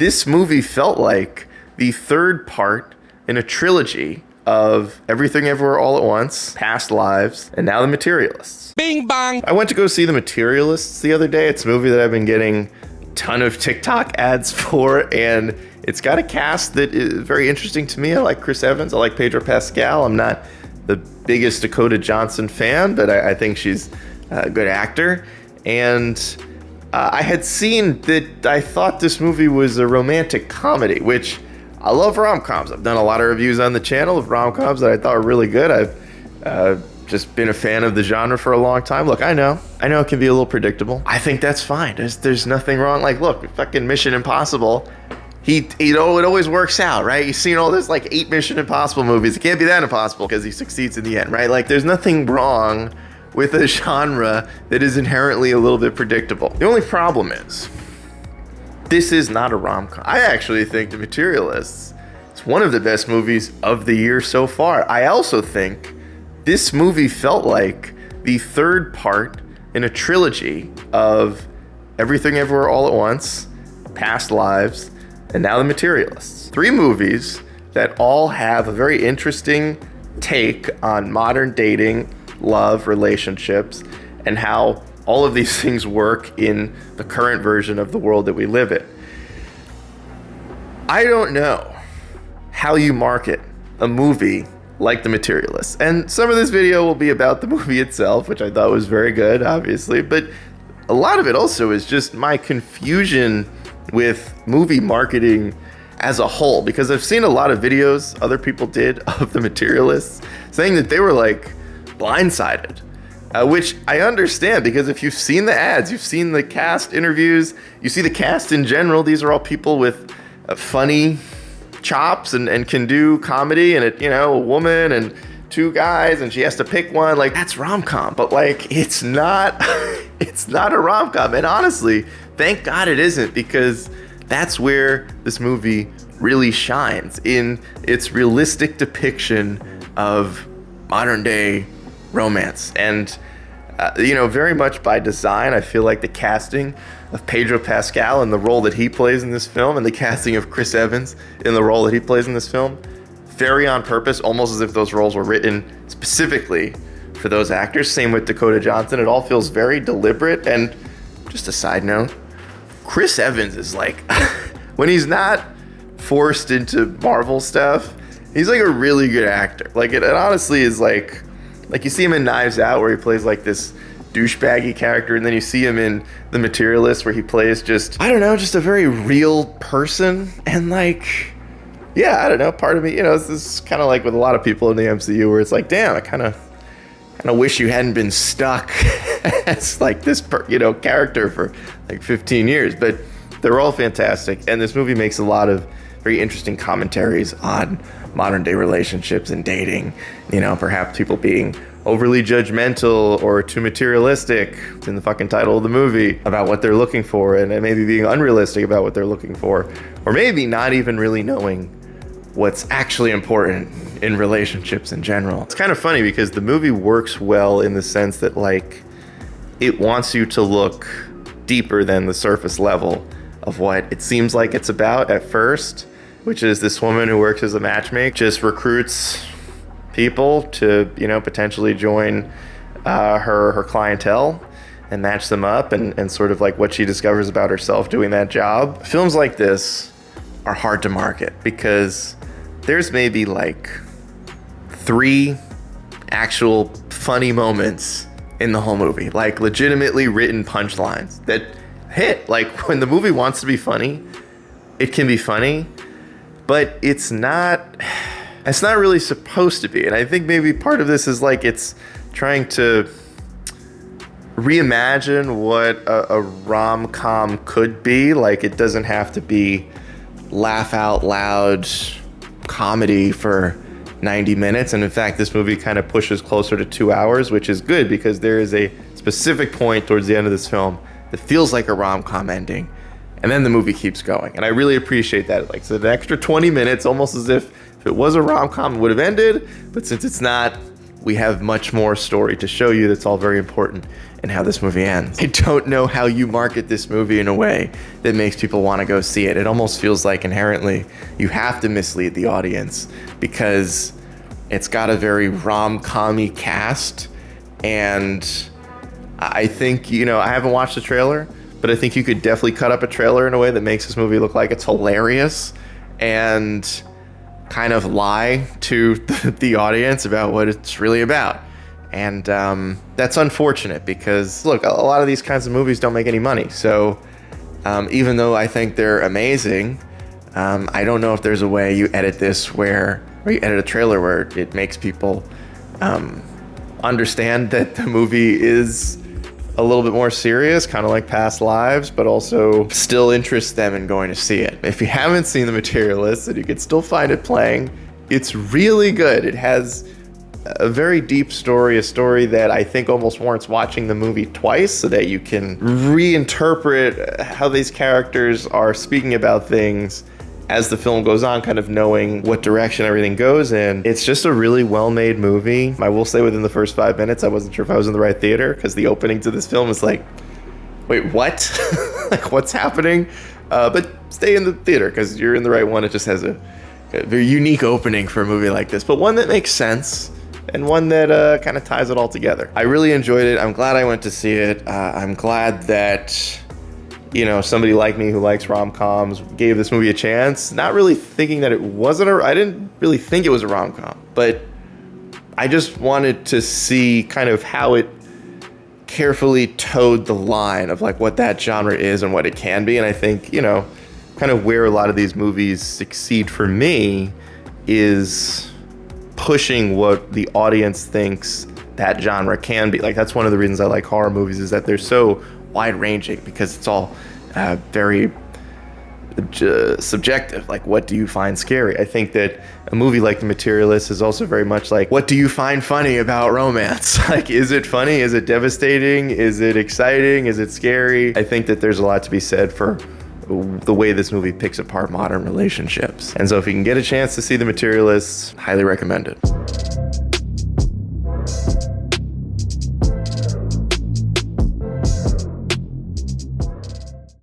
This movie felt like the third part in a trilogy of Everything Everywhere All at Once, Past Lives, and now The Materialists. Bing bong! I went to go see The Materialists the other day. It's a movie that I've been getting a ton of TikTok ads for, and it's got a cast that is very interesting to me. I like Chris Evans. I like Pedro Pascal. I'm not the biggest Dakota Johnson fan, but I think she's a good actor. And I had seen that I thought this movie was a romantic comedy, which I love rom-coms. I've done a lot of reviews on the channel of rom-coms that I thought were really good. I've just been a fan of the genre for a long time. Look, I know it can be a little predictable. I think that's fine. There's nothing wrong. Like, look, fucking Mission Impossible, it always works out, right? You've seen all this, like, 8 Mission Impossible movies. It can't be that impossible because he succeeds in the end, right? Like, there's nothing wrong with a genre that is inherently a little bit predictable. The only problem is, this is not a rom-com. I actually think The Materialists is one of the best movies of the year so far. I also think this movie felt like the third part in a trilogy of Everything Everywhere All at Once, Past Lives, and now The Materialists. 3 movies that all have a very interesting take on modern dating, love, relationships, and how all of these things work in the current version of the world that we live in. I don't know how you market a movie like The Materialists. And some of this video will be about the movie itself, which I thought was very good, obviously, but a lot of it also is just my confusion with movie marketing as a whole, because I've seen a lot of videos other people did of The Materialists saying that they were like blindsided, which I understand, because if you've seen the ads, you've seen the cast interviews, you see the cast in general, these are all people with funny chops and can do comedy, and a woman and 2 guys, and she has to pick one. Like, that's rom-com, but like, it's not it's not a rom-com. And honestly, thank God it isn't, because that's where this movie really shines, in its realistic depiction of modern day romance. And very much by design. I feel like the casting of Pedro Pascal and the role that he plays in this film, and the casting of Chris Evans in the role that he plays in this film, very on purpose, almost as if those roles were written specifically for those actors. Same with Dakota Johnson. It all feels very deliberate. And just a side note, Chris Evans is like, when he's not forced into Marvel stuff, he's like a really good actor. Like, it honestly is like you see him in Knives Out, where he plays like this douchebaggy character, and then you see him in The Materialists, where he plays just a very real person. And like, yeah, I don't know, part of me, this is kind of like with a lot of people in the MCU, where it's like, damn, I kind of wish you hadn't been stuck as like this character for like 15 years. But they're all fantastic, and this movie makes a lot of very interesting commentaries on modern day relationships and dating. Perhaps people being overly judgmental or too materialistic, it's in the fucking title of the movie, about what they're looking for, and maybe being unrealistic about what they're looking for, or maybe not even really knowing what's actually important in relationships in general. It's kind of funny, because the movie works well in the sense that, like, it wants you to look deeper than the surface level of what it seems like it's about at first, which is this woman who works as a matchmaker, just recruits people to, potentially join her clientele and match them up, and sort of like what she discovers about herself doing that job. Films like this are hard to market, because there's maybe like 3 actual funny moments in the whole movie, like legitimately written punchlines that hit. Like, when the movie wants to be funny, it can be funny, but it's not really supposed to be. And I think maybe part of this is like, it's trying to reimagine what a rom-com could be. Like, it doesn't have to be laugh out loud comedy for 90 minutes. And in fact, this movie kind of pushes closer to 2 hours, which is good, because there is a specific point towards the end of this film that feels like a rom-com ending, and then the movie keeps going. And I really appreciate that. Like, so an extra 20 minutes, almost as if it was a rom-com, it would have ended, but since it's not, we have much more story to show you that's all very important in how this movie ends. I don't know how you market this movie in a way that makes people want to go see it. It almost feels like inherently you have to mislead the audience because it's got a very rom-com-y cast, and I think, you know, I haven't watched the trailer, but I think you could definitely cut up a trailer in a way that makes this movie look like it's hilarious and kind of lie to the audience about what it's really about. And that's unfortunate because, look, a lot of these kinds of movies don't make any money. So even though I think they're amazing, I don't know if there's a way you edit this or you edit a trailer where it makes people understand that the movie is a little bit more serious, kind of like Past Lives, but also still interests them in going to see it. If you haven't seen The Materialists, and you can still find it playing, it's really good. It has a very deep story, a story that I think almost warrants watching the movie twice so that you can reinterpret how these characters are speaking about things as the film goes on, kind of knowing what direction everything goes in. It's just a really well-made movie. I will say within the first 5 minutes, I wasn't sure if I was in the right theater because the opening to this film is like, wait, what? Like, what's happening? But stay in the theater because you're in the right one. It just has a very unique opening for a movie like this, but one that makes sense and one that kind of ties it all together. I really enjoyed it. I'm glad I went to see it. I'm glad that, you know, somebody like me who likes rom-coms gave this movie a chance, not really thinking that it wasn't I didn't really think it was a rom-com, but I just wanted to see kind of how it carefully towed the line of like what that genre is and what it can be. And I think, you know, kind of where a lot of these movies succeed for me is pushing what the audience thinks that genre can be. Like, that's one of the reasons I like horror movies, is that they're so wide-ranging because it's all very subjective. Like, what do you find scary? I think that a movie like The Materialists is also very much like, what do you find funny about romance? Like, is it funny? Is it devastating? Is it exciting? Is it scary? I think that there's a lot to be said for the way this movie picks apart modern relationships. And so if you can get a chance to see The Materialists, highly recommend it.